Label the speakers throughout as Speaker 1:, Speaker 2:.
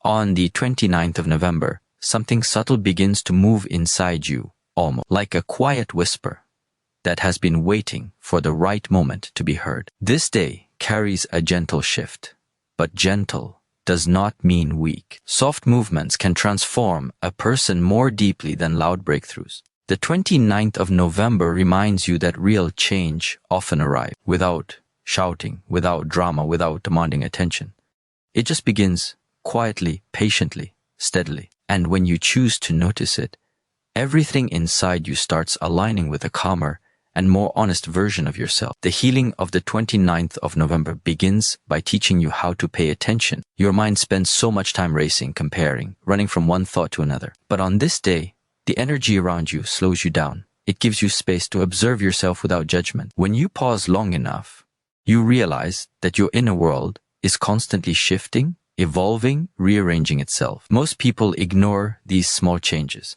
Speaker 1: On the 29th of November, something subtle begins to move inside you, almost like a quiet whisper that has been waiting for the right moment to be heard. This day carries a gentle shift, but gentle does not mean weak. Soft movements can transform a person more deeply than loud breakthroughs. The 29th of November reminds you that real change often arrives without shouting, without drama, without demanding attention. It just begins quietly, patiently, steadily. And when you choose to notice it, everything inside you starts aligning with a calmer and more honest version of yourself. The healing of the 29th of November begins by teaching you how to pay attention. Your mind spends so much time racing, comparing, running from one thought to another. But on this day, the energy around you slows you down. It gives you space to observe yourself without judgment. When you pause long enough, you realize that your inner world is constantly shifting, evolving, rearranging itself. Most people ignore these small changes,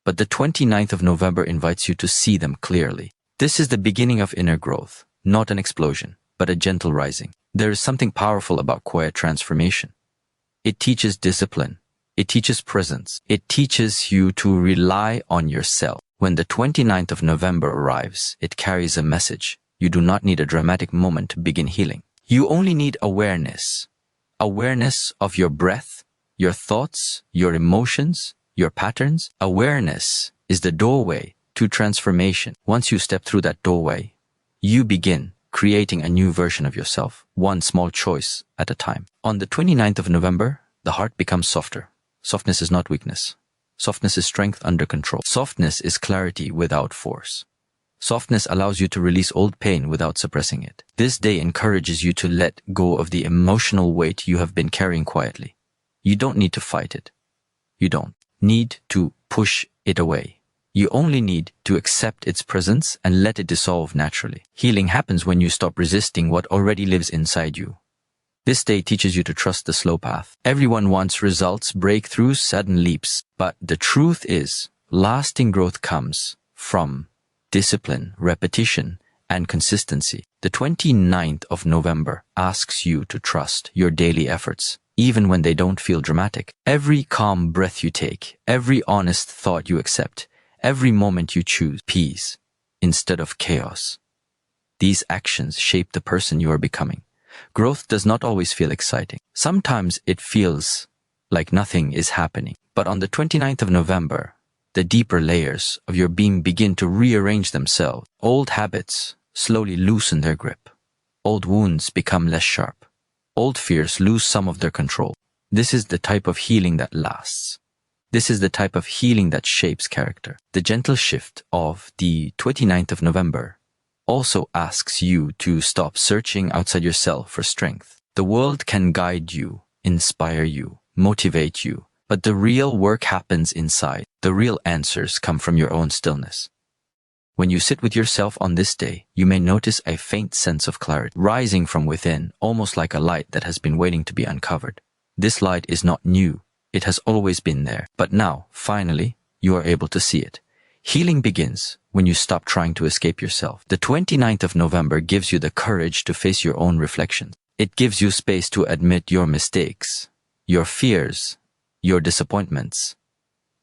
Speaker 1: but the 29th of November invites you to see them clearly. This is the beginning of inner growth, not an explosion, but a gentle rising. There is something powerful about quiet transformation. It teaches discipline. It teaches presence. It teaches you to rely on yourself. When the 29th of November arrives, it carries a message. You do not need a dramatic moment to begin healing. You only need awareness. Awareness of your breath, your thoughts, your emotions, your patterns. Awareness is the doorway to transformation. Once you step through that doorway, you begin creating a new version of yourself, one small choice at a time. On the 29th of November, the heart becomes softer. Softness is not weakness. Softness is strength under control. Softness is clarity without force. Softness allows you to release old pain without suppressing it. This day encourages you to let go of the emotional weight you have been carrying quietly. You don't need to fight it. You don't need to push it away. You only need to accept its presence and let it dissolve naturally. Healing happens when you stop resisting what already lives inside you. This day teaches you to trust the slow path. Everyone wants results, breakthroughs, sudden leaps. But the truth is, lasting growth comes from discipline, repetition, and consistency. The 29th of November asks you to trust your daily efforts, even when they don't feel dramatic. Every calm breath you take, every honest thought you accept, every moment you choose peace instead of chaos. These actions shape the person you are becoming. Growth does not always feel exciting. Sometimes it feels like nothing is happening. But on the 29th of November, the deeper layers of your being begin to rearrange themselves. Old habits slowly loosen their grip. Old wounds become less sharp. Old fears lose some of their control. This is the type of healing that lasts. This is the type of healing that shapes character. The gentle shift of the 29th of November also asks you to stop searching outside yourself for strength. The world can guide you, inspire you, motivate you, but the real work happens inside. The real answers come from your own stillness. When you sit with yourself on this day, you may notice a faint sense of clarity rising from within, almost like a light that has been waiting to be uncovered. This light is not new. It has always been there. But now, finally, you are able to see it. Healing begins when you stop trying to escape yourself. The 29th of November gives you the courage to face your own reflections. It gives you space to admit your mistakes, your fears, your disappointments,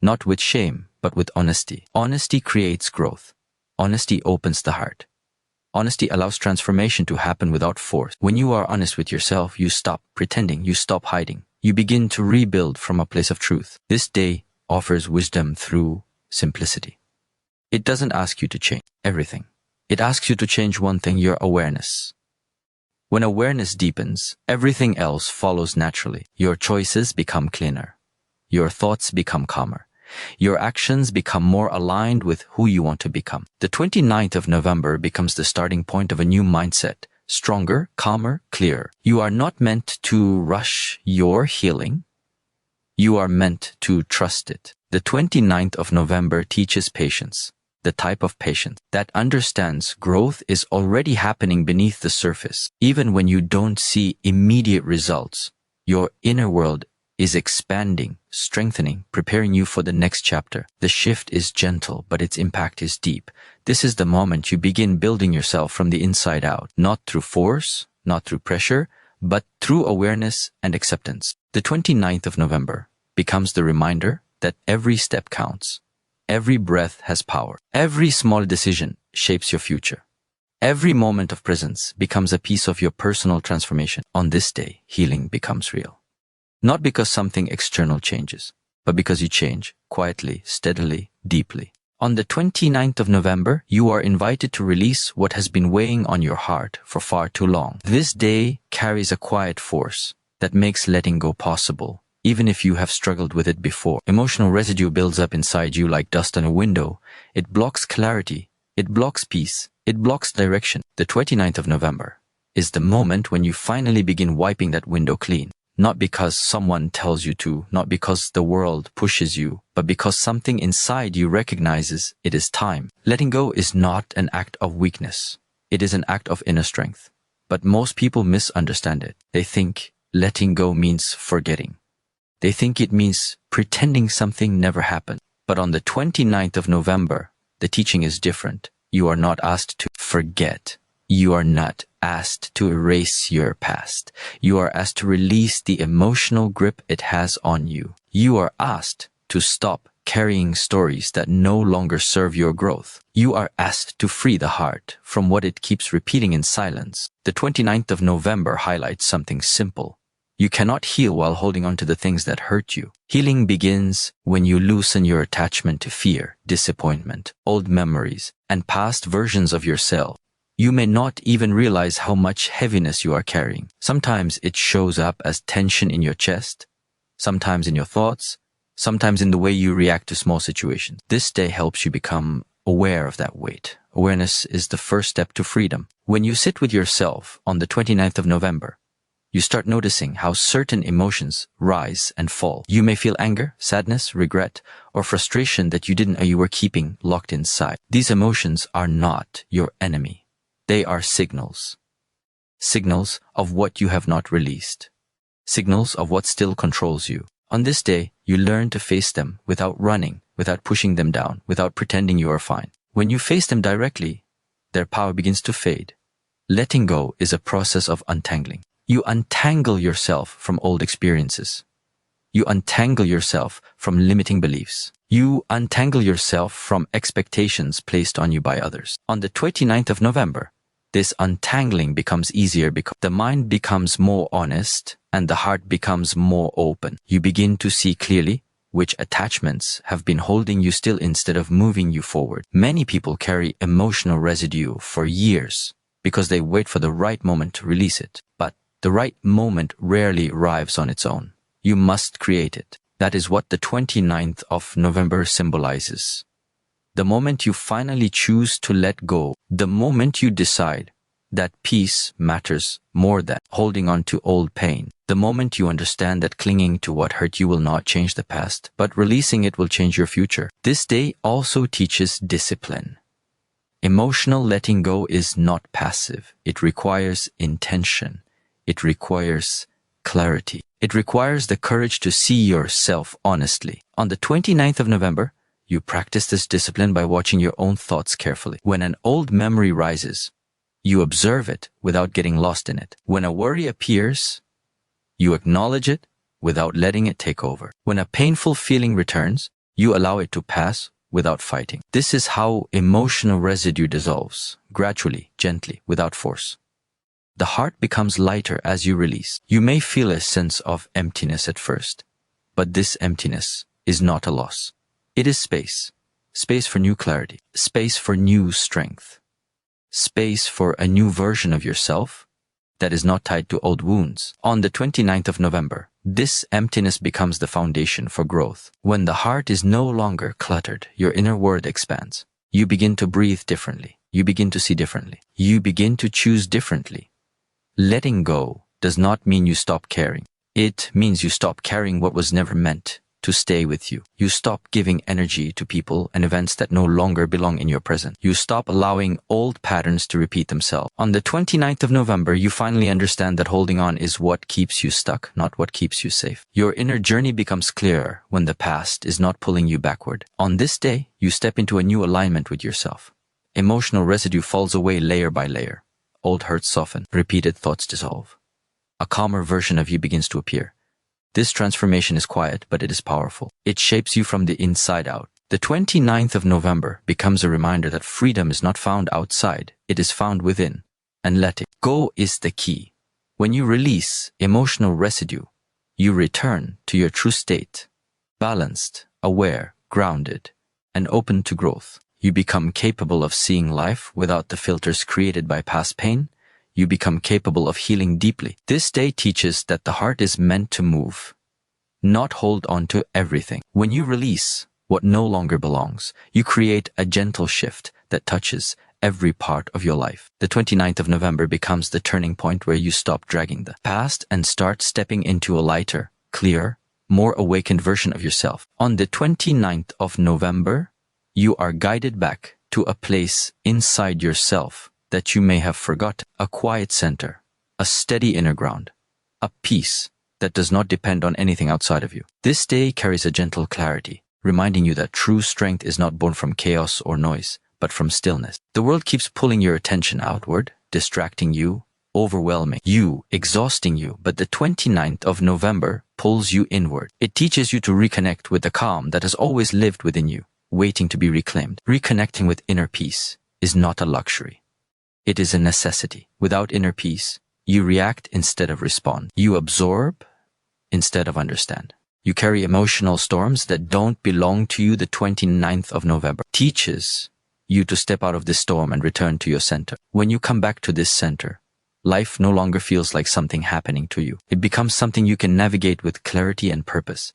Speaker 1: not with shame, but with honesty. Honesty creates growth. Honesty opens the heart. Honesty allows transformation to happen without force. When you are honest with yourself, you stop pretending, you stop hiding. You begin to rebuild from a place of truth. This day offers wisdom through simplicity. It doesn't ask you to change everything. It asks you to change one thing, your awareness. When awareness deepens, everything else follows naturally. Your choices become cleaner. Your thoughts become calmer. Your actions become more aligned with who you want to become. The 29th of November becomes the starting point of a new mindset. Stronger, calmer, clearer. You are not meant to rush your healing. You are meant to trust it. The 29th of November teaches patience. The type of patience that understands growth is already happening beneath the surface. Even when you don't see immediate results, your inner world is expanding, strengthening, preparing you for the next chapter. The shift is gentle, but its impact is deep. This is the moment you begin building yourself from the inside out, not through force, not through pressure, but through awareness and acceptance. The 29th of November becomes the reminder that every step counts. Every breath has power. Every small decision shapes your future. Every moment of presence becomes a piece of your personal transformation. On this day, healing becomes real. Not because something external changes, but because you change quietly, steadily, deeply. On the 29th of November, you are invited to release what has been weighing on your heart for far too long. This day carries a quiet force that makes letting go possible, even if you have struggled with it before. Emotional residue builds up inside you like dust on a window. It blocks clarity. It blocks peace. It blocks direction. The 29th of November is the moment when you finally begin wiping that window clean. Not because someone tells you to, not because the world pushes you, but because something inside you recognizes it is time. Letting go is not an act of weakness. It is an act of inner strength. But most people misunderstand it. They think letting go means forgetting. They think it means pretending something never happened. But on the 29th of November, the teaching is different. You are not asked to forget. You are not asked to erase your past. You are asked to release the emotional grip it has on you. You are asked to stop carrying stories that no longer serve your growth. You are asked to free the heart from what it keeps repeating in silence. The 29th of November highlights something simple. You cannot heal while holding on to the things that hurt you. Healing begins when you loosen your attachment to fear, disappointment, old memories, and past versions of yourself. You may not even realize how much heaviness you are carrying. Sometimes it shows up as tension in your chest, sometimes in your thoughts, sometimes in the way you react to small situations. This day helps you become aware of that weight. Awareness is the first step to freedom. When you sit with yourself on the 29th of November, you start noticing how certain emotions rise and fall. You may feel anger, sadness, regret, or frustration that you didn't know you were keeping locked inside. These emotions are not your enemy. They are signals. Signals of what you have not released. Signals of what still controls you. On this day, you learn to face them without running, without pushing them down, without pretending you are fine. When you face them directly, their power begins to fade. Letting go is a process of untangling. You untangle yourself from old experiences. You untangle yourself from limiting beliefs. You untangle yourself from expectations placed on you by others. On the 29th of November, this untangling becomes easier because the mind becomes more honest and the heart becomes more open. You begin to see clearly which attachments have been holding you still instead of moving you forward. Many people carry emotional residue for years because they wait for the right moment to release it. But the right moment rarely arrives on its own. You must create it. That is what the 29th of November symbolizes. The moment you finally choose to let go, the moment you decide that peace matters more than holding on to old pain, the moment you understand that clinging to what hurt you will not change the past, but releasing it will change your future. This day also teaches discipline. Emotional letting go is not passive. It requires intention. It requires clarity. It requires the courage to see yourself honestly. On the 29th of November, you practice this discipline by watching your own thoughts carefully. When an old memory rises, you observe it without getting lost in it. When a worry appears, you acknowledge it without letting it take over. When a painful feeling returns, you allow it to pass without fighting. This is how emotional residue dissolves, gradually, gently, without force. The heart becomes lighter as you release. You may feel a sense of emptiness at first, but this emptiness is not a loss. It is space. Space for new clarity. Space for new strength. Space for a new version of yourself that is not tied to old wounds. On the 29th of November, this emptiness becomes the foundation for growth. When the heart is no longer cluttered, your inner world expands. You begin to breathe differently. You begin to see differently. You begin to choose differently. Letting go does not mean you stop caring. It means you stop carrying what was never meant to stay with you. You stop giving energy to people and events that no longer belong in your present. You stop allowing old patterns to repeat themselves. On the 29th of November, you finally understand that holding on is what keeps you stuck, not what keeps you safe. Your inner journey becomes clearer when the past is not pulling you backward. On this day, you step into a new alignment with yourself. Emotional residue falls away layer by layer. Old hurts soften. Repeated thoughts dissolve. A calmer version of you begins to appear. This transformation is quiet, but it is powerful. It shapes you from the inside out. The 29th of November becomes a reminder that freedom is not found outside, it is found within. And letting go is the key. When you release emotional residue, you return to your true state, balanced, aware, grounded, and open to growth. You become capable of seeing life without the filters created by past pain. You become capable of healing deeply. This day teaches that the heart is meant to move, not hold on to everything. When you release what no longer belongs, you create a gentle shift that touches every part of your life. The 29th of November becomes the turning point where you stop dragging the past and start stepping into a lighter, clearer, more awakened version of yourself. On the 29th of November, you are guided back to a place inside yourself that you may have forgotten, a quiet center, a steady inner ground, a peace that does not depend on anything outside of you. This day carries a gentle clarity, reminding you that true strength is not born from chaos or noise, but from stillness. The world keeps pulling your attention outward, distracting you, overwhelming you, exhausting you, but the 29th of November pulls you inward. It teaches you to reconnect with the calm that has always lived within you, waiting to be reclaimed. Reconnecting with inner peace is not a luxury. It is a necessity. Without inner peace, you react instead of respond. You absorb instead of understand. You carry emotional storms that don't belong to you. The 29th of November teaches you to step out of this storm and return to your center. When you come back to this center, life no longer feels like something happening to you. It becomes something you can navigate with clarity and purpose.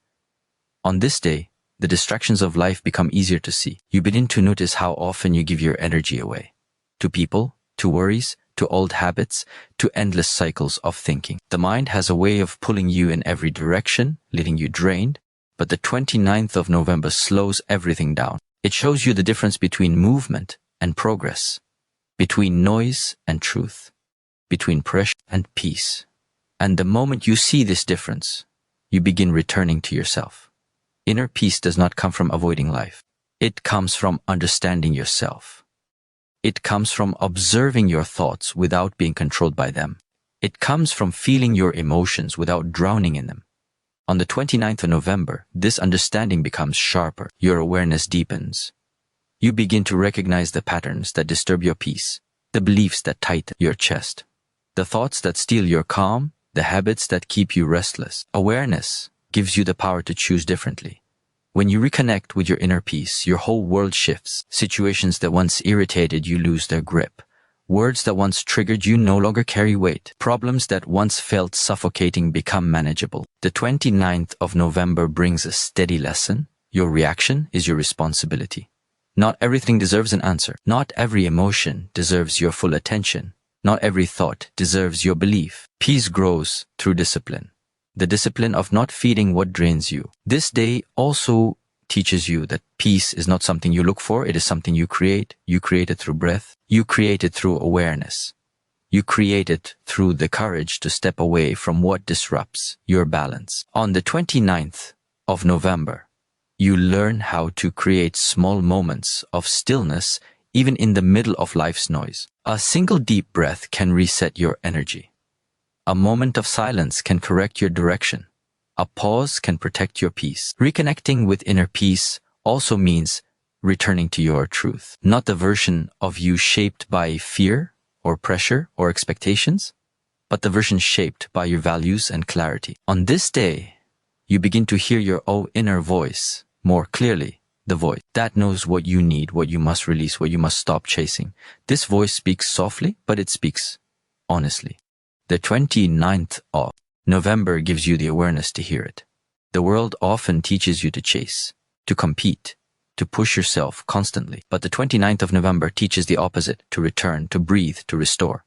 Speaker 1: On this day, the distractions of life become easier to see. You begin to notice how often you give your energy away. To people, to worries, to old habits, to endless cycles of thinking. The mind has a way of pulling you in every direction, leaving you drained, but the 29th of November slows everything down. It shows you the difference between movement and progress, between noise and truth, between pressure and peace. And the moment you see this difference, you begin returning to yourself. Inner peace does not come from avoiding life. It comes from understanding yourself. It comes from observing your thoughts without being controlled by them. It comes from feeling your emotions without drowning in them. On the 29th of November, this understanding becomes sharper. Your awareness deepens. You begin to recognize the patterns that disturb your peace, the beliefs that tighten your chest, the thoughts that steal your calm, the habits that keep you restless. Awareness gives you the power to choose differently. When you reconnect with your inner peace, your whole world shifts. Situations that once irritated you lose their grip. Words that once triggered you no longer carry weight. Problems that once felt suffocating become manageable. The 29th of November brings a steady lesson. Your reaction is your responsibility. Not everything deserves an answer. Not every emotion deserves your full attention. Not every thought deserves your belief. Peace grows through discipline. The discipline of not feeding what drains you. This day also teaches you that peace is not something you look for, it is something you create. You create it through breath. You create it through awareness. You create it through the courage to step away from what disrupts your balance. On the 29th of November, you learn how to create small moments of stillness even in the middle of life's noise. A single deep breath can reset your energy. A moment of silence can correct your direction. A pause can protect your peace. Reconnecting with inner peace also means returning to your truth, not the version of you shaped by fear or pressure or expectations, but the version shaped by your values and clarity. On this day, you begin to hear your own inner voice more clearly, the voice that knows what you need, what you must release, what you must stop chasing. This voice speaks softly, but it speaks honestly. The 29th of November gives you the awareness to hear it. The world often teaches you to chase, to compete, to push yourself constantly. But the 29th of November teaches the opposite, to return, to breathe, to restore.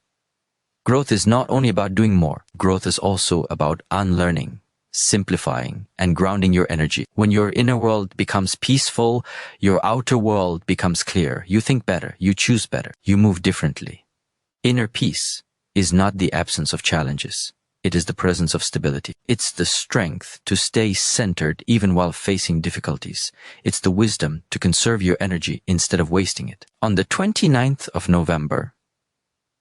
Speaker 1: Growth is not only about doing more. Growth is also about unlearning, simplifying, and grounding your energy. When your inner world becomes peaceful, your outer world becomes clear. You think better, you choose better, you move differently. Inner peace is not the absence of challenges. It is the presence of stability. It's the strength to stay centered even while facing difficulties. It's the wisdom to conserve your energy instead of wasting it. On the 29th of November,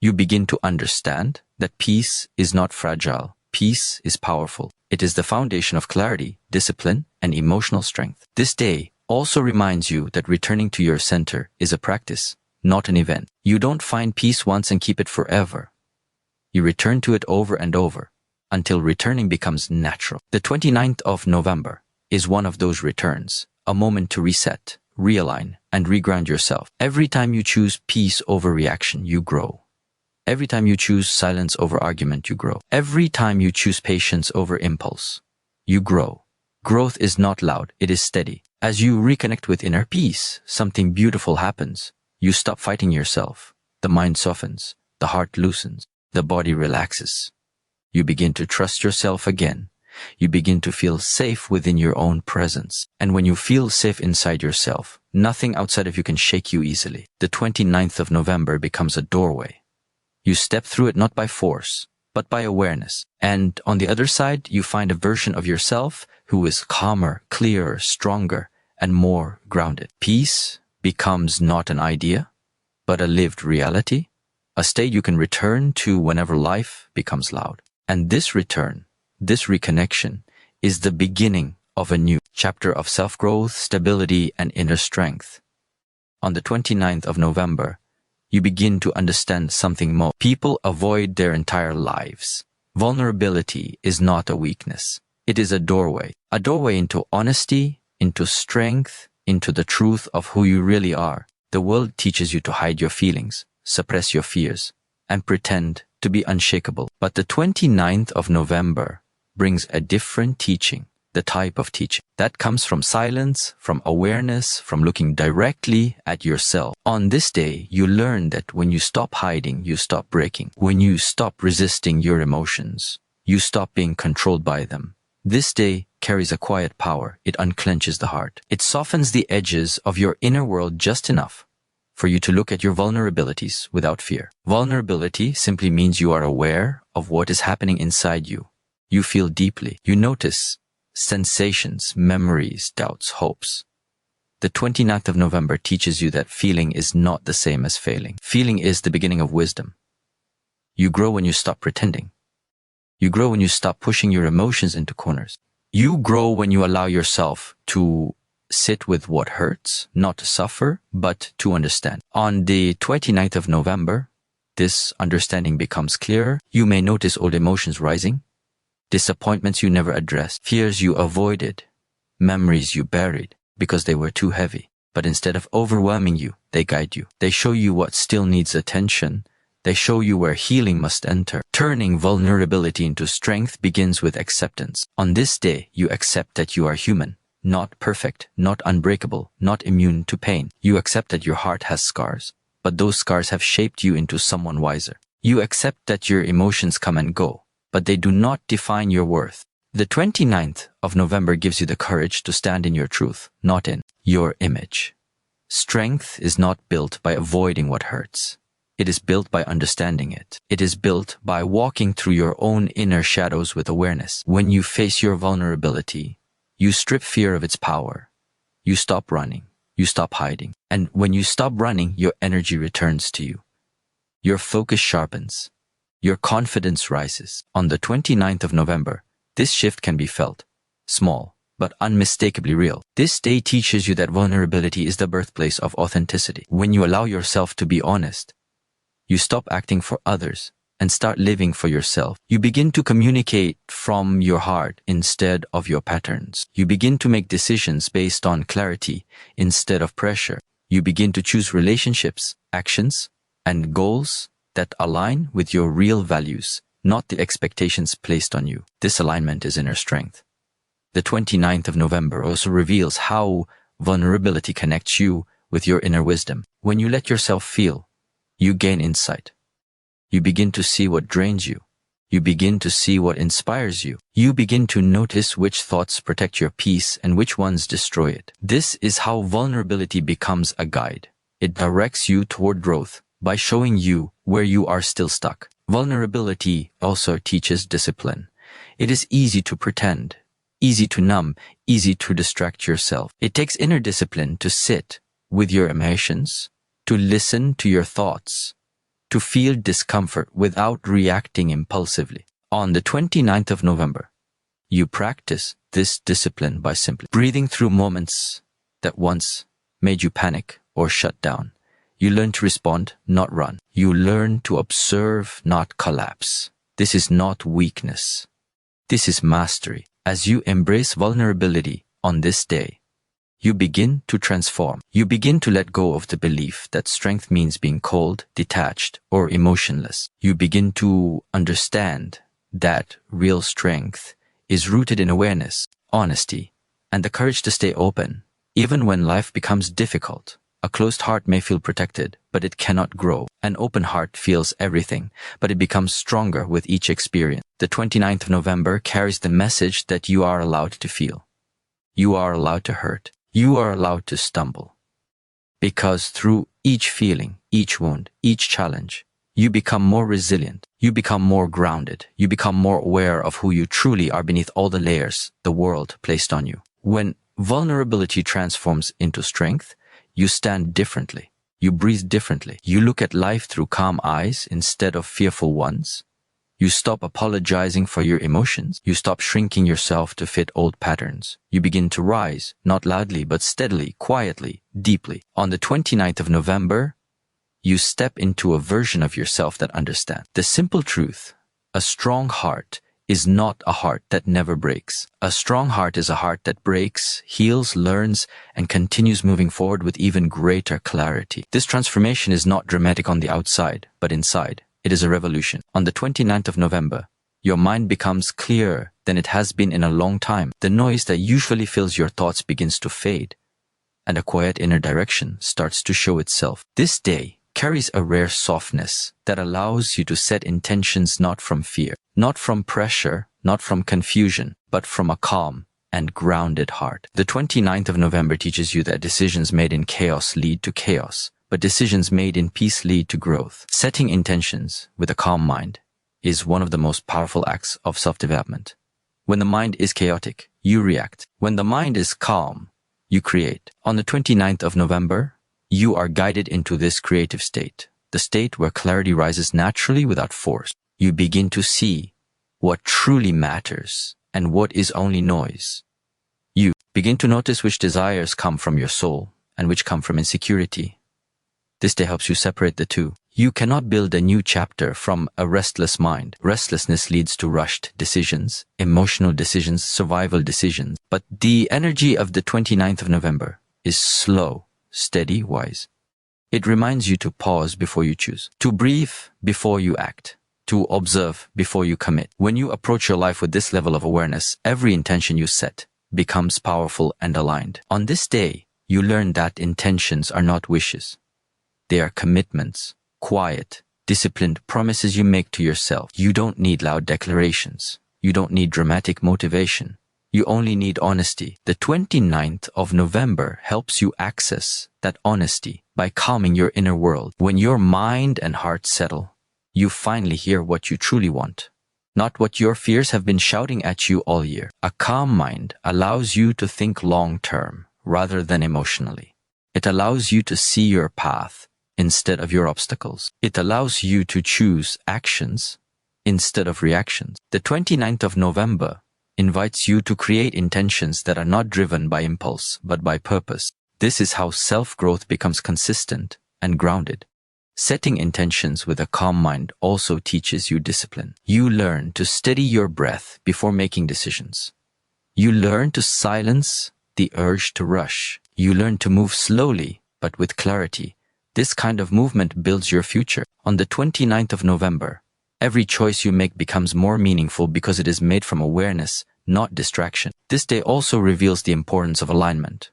Speaker 1: you begin to understand that peace is not fragile. peace is powerful. It is the foundation of clarity, discipline, and emotional strength. This day also reminds you that returning to your center is a practice, not an event. You don't find peace once and keep it forever. You return to it over and over until returning becomes natural. The 29th of November is one of those returns, a moment to reset, realign, and reground yourself. Every time you choose peace over reaction, you grow. Every time you choose silence over argument, you grow. Every time you choose patience over impulse, you grow. Growth is not loud, it is steady. As you reconnect with inner peace, something beautiful happens. You stop fighting yourself. The mind softens, the heart loosens, the body relaxes. You begin to trust yourself again. You begin to feel safe within your own presence. And when you feel safe inside yourself, nothing outside of you can shake you easily. The 29th of November becomes a doorway. You step through it not by force, but by awareness. And on the other side, you find a version of yourself who is calmer, clearer, stronger, and more grounded. Peace becomes not an idea, but a lived reality, a state you can return to whenever life becomes loud. And this return, this reconnection, is the beginning of a new chapter of self-growth, stability, and inner strength. On the 29th of November, you begin to understand something more. People avoid their entire lives. Vulnerability is not a weakness. It is a doorway into honesty, into strength, into the truth of who you really are. The world teaches you to hide your feelings, suppress your fears, and pretend to be unshakable. But the 29th of November brings a different teaching, the type of teaching that comes from silence, from awareness, from looking directly at yourself. On this day, you learn that when you stop hiding, you stop breaking. When you stop resisting your emotions, you stop being controlled by them. This day carries a quiet power. It unclenches the heart. It softens the edges of your inner world just enough for you to look at your vulnerabilities without fear. Vulnerability simply means you are aware of what is happening inside you. You feel deeply. You notice sensations, memories, doubts, hopes. The 29th of November teaches you that feeling is not the same as failing. Feeling is the beginning of wisdom. You grow when you stop pretending. You grow when you stop pushing your emotions into corners. You grow when you allow yourself to sit with what hurts, not to suffer, but to understand. On the 29th of November, this understanding becomes clearer. You may notice old emotions rising, disappointments you never addressed, fears you avoided, memories you buried because they were too heavy. But instead of overwhelming you, they guide you. They show you what still needs attention. They show you where healing must enter. Turning vulnerability into strength begins with acceptance. On this day, you accept that you are human, not perfect, not unbreakable, not immune to pain. You accept that your heart has scars, but those scars have shaped you into someone wiser. You accept that your emotions come and go, but they do not define your worth. The 29th of November gives you the courage to stand in your truth, not in your image. Strength is not built by avoiding what hurts. It is built by understanding it. It is built by walking through your own inner shadows with awareness. When you face your vulnerability, you strip fear of its power. You stop running. You stop hiding. And when you stop running, your energy returns to you. Your focus sharpens. Your confidence rises. On the 29th of November, this shift can be felt. Small, but unmistakably real. This day teaches you that vulnerability is the birthplace of authenticity. When you allow yourself to be honest, you stop acting for others and start living for yourself. You begin to communicate from your heart instead of your patterns. You begin to make decisions based on clarity instead of pressure. You begin to choose relationships, actions, and goals that align with your real values, not the expectations placed on you. This alignment is inner strength. The 29th of November also reveals how vulnerability connects you with your inner wisdom. When you let yourself feel, you gain insight. You begin to see what drains you. You begin to see what inspires you. You begin to notice which thoughts protect your peace and which ones destroy it. This is how vulnerability becomes a guide. It directs you toward growth by showing you where you are still stuck. Vulnerability also teaches discipline. It is easy to pretend, easy to numb, easy to distract yourself. It takes inner discipline to sit with your emotions, to listen to your thoughts, to feel discomfort without reacting impulsively. On the 29th of November, you practice this discipline by simply breathing through moments that once made you panic or shut down. You learn to respond, not run. You learn to observe, not collapse. This is not weakness. This is mastery. As you embrace vulnerability on this day, you begin to transform. You begin to let go of the belief that strength means being cold, detached, or emotionless. You begin to understand that real strength is rooted in awareness, honesty, and the courage to stay open. Even when life becomes difficult, a closed heart may feel protected, but it cannot grow. An open heart feels everything, but it becomes stronger with each experience. The 29th of November carries the message that you are allowed to feel. You are allowed to hurt. You are allowed to stumble. Because through each feeling, each wound, each challenge, you become more resilient. You become more grounded. You become more aware of who you truly are beneath all the layers the world placed on you. When vulnerability transforms into strength, you stand differently. You breathe differently. You look at life through calm eyes instead of fearful ones. You stop apologizing for your emotions. You stop shrinking yourself to fit old patterns. You begin to rise, not loudly, but steadily, quietly, deeply. On the 29th of November, you step into a version of yourself that understands the simple truth. A strong heart is not a heart that never breaks. A strong heart is a heart that breaks, heals, learns, and continues moving forward with even greater clarity. This transformation is not dramatic on the outside, but inside. It is a revolution. On the 29th of November, your mind becomes clearer than it has been in a long time. The noise that usually fills your thoughts begins to fade, and a quiet inner direction starts to show itself. This day carries a rare softness that allows you to set intentions not from fear, not from pressure, not from confusion, but from a calm and grounded heart. The 29th of November teaches you that decisions made in chaos lead to chaos, but decisions made in peace lead to growth. Setting intentions with a calm mind is one of the most powerful acts of self-development. When the mind is chaotic, you react. When the mind is calm, you create. On the 29th of November, you are guided into this creative state, the state where clarity rises naturally without force. You begin to see what truly matters and what is only noise. You begin to notice which desires come from your soul and which come from insecurity. This day helps you separate the two. You cannot build a new chapter from a restless mind. Restlessness leads to rushed decisions, emotional decisions, survival decisions. But the energy of the 29th of November is slow, steady, wise. It reminds you to pause before you choose, to breathe before you act, to observe before you commit. When you approach your life with this level of awareness, every intention you set becomes powerful and aligned. On this day, you learn that intentions are not wishes. They are commitments, quiet, disciplined promises you make to yourself. You don't need loud declarations. You don't need dramatic motivation. You only need honesty. The 29th of November helps you access that honesty by calming your inner world. When your mind and heart settle, you finally hear what you truly want, not what your fears have been shouting at you all year. A calm mind allows you to think long-term rather than emotionally. It allows you to see your path instead of your obstacles. It allows you to choose actions instead of reactions. The 29th of November invites you to create intentions that are not driven by impulse, but by purpose. This is how self-growth becomes consistent and grounded. Setting intentions with a calm mind also teaches you discipline. You learn to steady your breath before making decisions. You learn to silence the urge to rush. You learn to move slowly, but with clarity. This kind of movement builds your future. On the 29th of November, every choice you make becomes more meaningful because it is made from awareness, not distraction. This day also reveals the importance of alignment.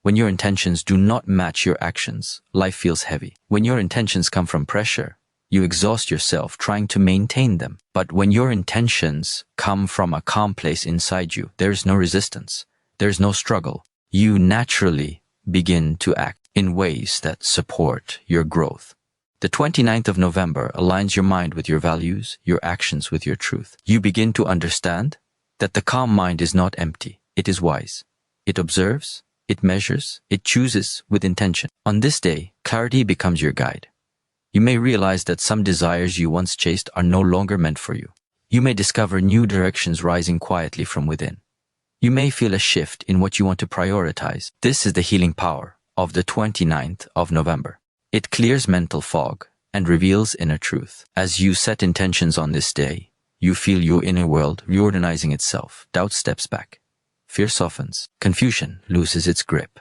Speaker 1: When your intentions do not match your actions, life feels heavy. When your intentions come from pressure, you exhaust yourself trying to maintain them. But when your intentions come from a calm place inside you, there is no resistance. There is no struggle. You naturally begin to act in ways that support your growth. The 29th of November aligns your mind with your values, your actions with your truth. You begin to understand that the calm mind is not empty. It is wise. It observes, it measures, it chooses with intention. On this day, clarity becomes your guide. You may realize that some desires you once chased are no longer meant for you. You may discover new directions rising quietly from within. You may feel a shift in what you want to prioritize. This is the healing power of the 29th of November. It clears mental fog and reveals inner truth. As you set intentions on this day, you feel your inner world reorganizing itself. Doubt steps back. Fear softens. Confusion loses its grip.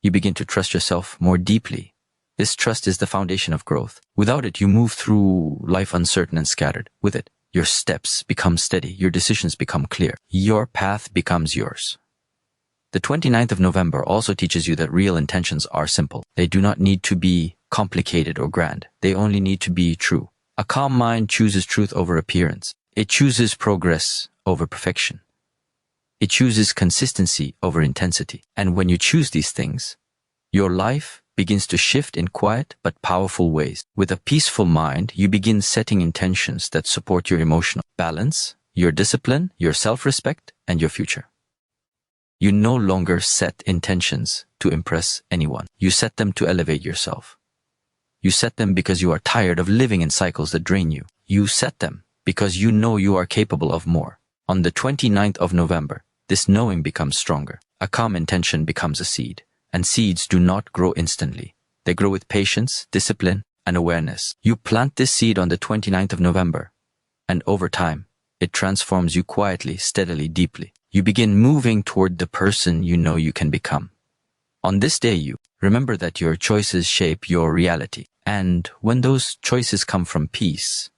Speaker 1: You begin to trust yourself more deeply. This trust is the foundation of growth. Without it, you move through life uncertain and scattered. With it, your steps become steady. Your decisions become clear. Your path becomes yours. The 29th of November also teaches you that real intentions are simple. They do not need to be complicated or grand. They only need to be true. A calm mind chooses truth over appearance. It chooses progress over perfection. It chooses consistency over intensity. And when you choose these things, your life begins to shift in quiet but powerful ways. With a peaceful mind, you begin setting intentions that support your emotional balance, your discipline, your self-respect, and your future. You no longer set intentions to impress anyone. You set them to elevate yourself. You set them because you are tired of living in cycles that drain you. You set them because you know you are capable of more. On the 29th of November, this knowing becomes stronger. A calm intention becomes a seed, and seeds do not grow instantly. They grow with patience, discipline, and awareness. You plant this seed on the 29th of November, and over time, it transforms you quietly, steadily, deeply. You begin moving toward the person you know you can become. On this day, you remember that your choices shape your reality. And when those choices come from peace,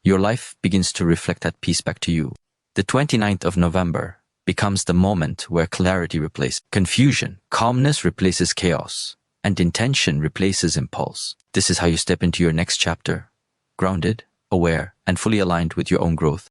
Speaker 1: your life begins to reflect that peace back to you. The 29th of November becomes the moment where clarity replaces confusion, calmness replaces chaos, and intention replaces impulse. This is how you step into your next chapter, grounded, aware, and fully aligned with your own growth.